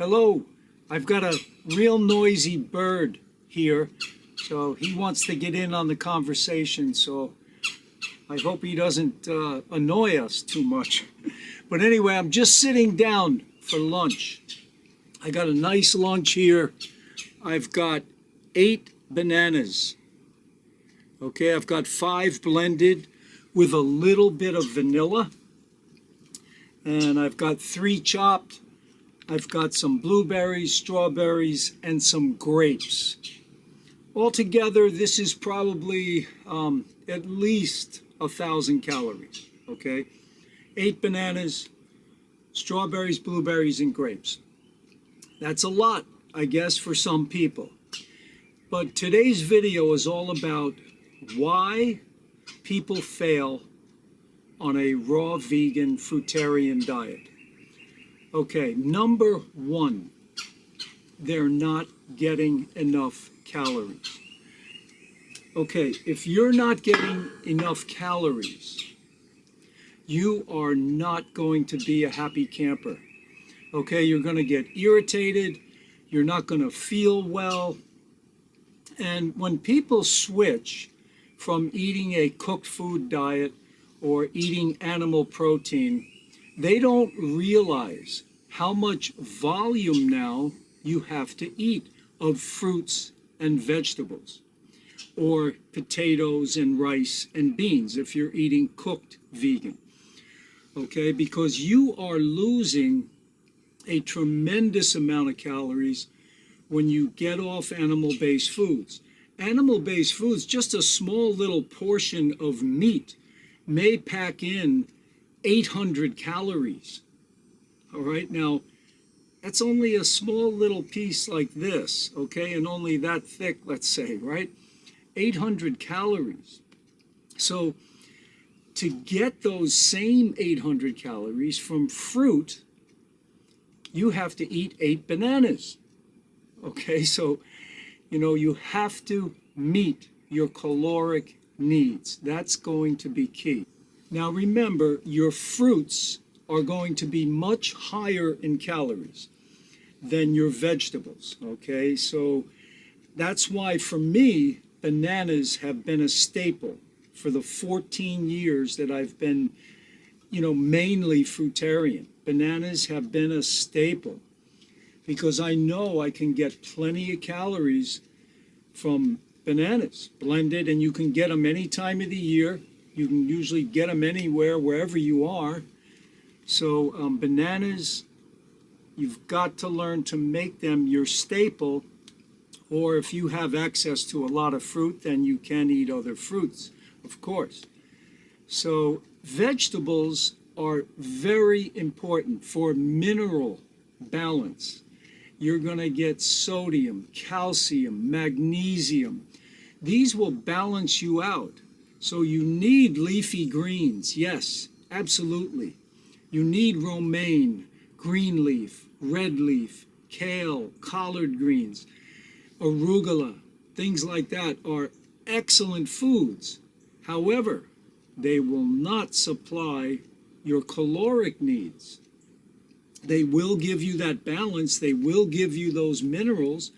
Hello, I've got a real noisy bird here, so he wants to get in on the conversation, so I hope he doesn't annoy us too much. But anyway, I'm just sitting down for lunch. I got a nice lunch here. I've got 8 bananas. Okay, I've got 5 blended with a little bit of vanilla. And I've got 3 chopped. I've got some blueberries, strawberries, and some grapes. Altogether, this is probably at least 1,000 calories, okay? 8 bananas, strawberries, blueberries, and grapes. That's a lot, I guess, for some people. But today's video is all about why people fail on a raw vegan fruitarian diet. Okay, number 1, they're not getting enough calories. Okay, if you're not getting enough calories, you are not going to be a happy camper. Okay, you're going to get irritated, you're not going to feel well. And when people switch from eating a cooked food diet or eating animal protein, they don't realize how much volume now you have to eat of fruits and vegetables, or potatoes and rice and beans if you're eating cooked vegan. Okay, because you are losing a tremendous amount of calories when you get off animal-based foods. Animal-based foods, just a small little portion of meat may pack in 800 calories. All right, now that's only a small little piece like this, okay, and only that thick, let's say, right? 800 calories. So to get those same 800 calories from fruit, you have to eat 8 bananas. Okay, so, you have to meet your caloric needs. That's going to be key. Now remember, your fruits are going to be much higher in calories than your vegetables, okay? So that's why for me, bananas have been a staple for the 14 years that I've been, mainly fruitarian. Bananas have been a staple because I know I can get plenty of calories from bananas blended, and you can get them any time of the year. You can usually get them anywhere, wherever you are. So bananas, you've got to learn to make them your staple, or if you have access to a lot of fruit, then you can eat other fruits, of course. So vegetables are very important for mineral balance. You're going to get sodium, calcium, magnesium. These will balance you out. So you need leafy greens, yes, absolutely. You need romaine, green leaf, red leaf, kale, collard greens, arugula, things like that are excellent foods. However, they will not supply your caloric needs. They will give you that balance, they will give you those minerals,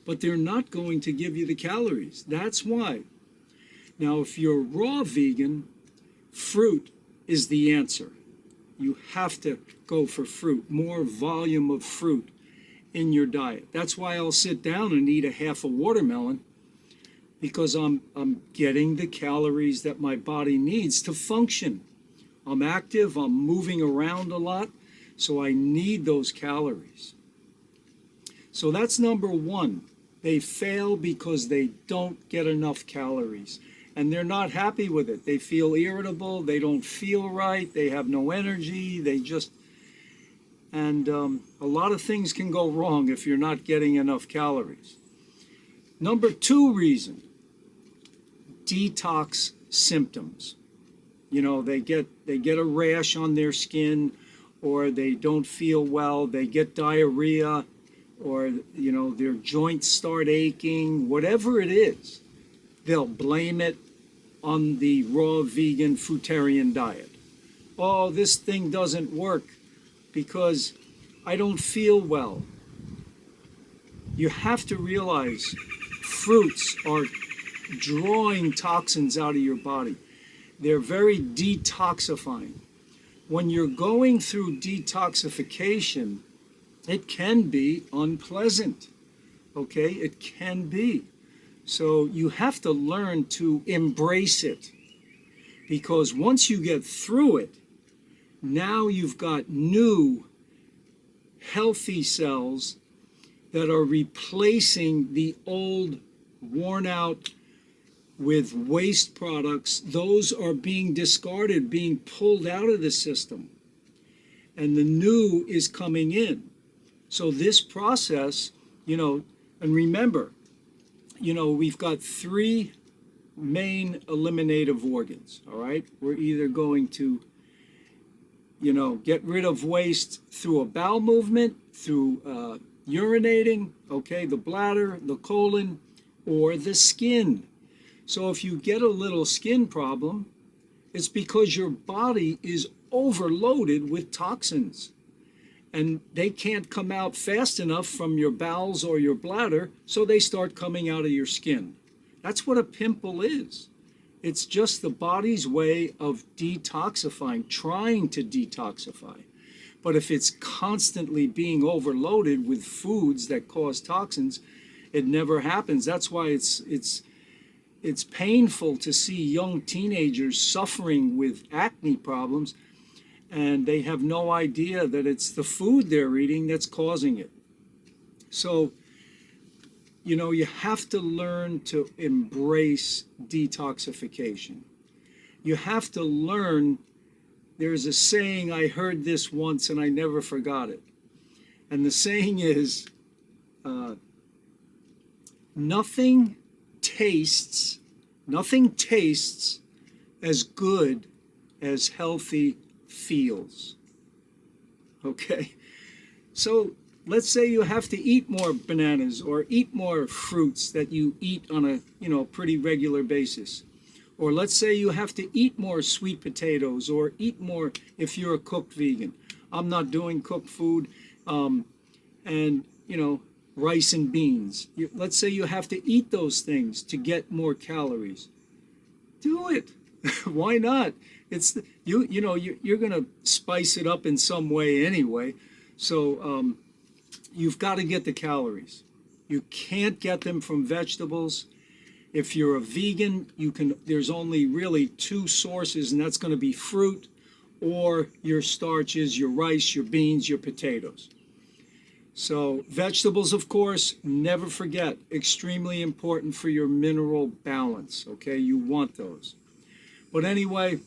but they're not going to give you the calories. That's why. Now, if you're raw vegan, fruit is the answer. You have to go for fruit, more volume of fruit in your diet. That's why I'll sit down and eat a half a watermelon, because I'm getting the calories that my body needs to function. I'm active, I'm moving around a lot, so I need those calories. So that's number 1. They fail because they don't get enough calories. And they're not happy with it. They feel irritable, they don't feel right, they have no energy, and a lot of things can go wrong if you're not getting enough calories. Number 2 reason, detox symptoms. They get a rash on their skin, or they don't feel well, they get diarrhea, or their joints start aching, whatever it is. They'll blame it on the raw vegan fruitarian diet. Oh, this thing doesn't work because I don't feel well. You have to realize fruits are drawing toxins out of your body. They're very detoxifying. When you're going through detoxification, it can be unpleasant. Okay, it can be. So you have to learn to embrace it, because once you get through it, now you've got new healthy cells that are replacing the old, worn out with waste products. Those are being discarded, being pulled out of the system, and the new is coming in. So this process, and remember, we've got three main eliminative organs, all right? We're either going to, get rid of waste through a bowel movement, through urinating, okay, the bladder, the colon, or the skin. So if you get a little skin problem, it's because your body is overloaded with toxins, and they can't come out fast enough from your bowels or your bladder, so they start coming out of your skin. That's what a pimple is. It's just the body's way of detoxifying, trying to detoxify. But if it's constantly being overloaded with foods that cause toxins, it never happens. That's why it's painful to see young teenagers suffering with acne problems, and they have no idea that it's the food they're eating that's causing it. So, you have to learn to embrace detoxification. You have to learn, there's a saying, I heard this once and I never forgot it. And the saying is, nothing tastes as good as healthy feels. Okay? So let's say you have to eat more bananas or eat more fruits that you eat on a pretty regular basis. Or let's say you have to eat more sweet potatoes or eat more if you're a cooked vegan. I'm not doing cooked food, and rice and beans. Let's say you have to eat those things to get more calories. Do it. Why not? It's you're going to spice it up in some way anyway. So you've got to get the calories. You can't get them from vegetables. If you're a vegan, there's only really two sources, and that's going to be fruit or your starches, your rice, your beans, your potatoes. So vegetables, of course, never forget, extremely important for your mineral balance, okay? You want those. But anyway,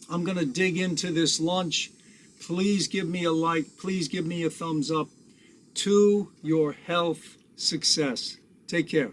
I'm going to dig into this lunch. Please give me a like. Please give me a thumbs up. To your health success. Take care.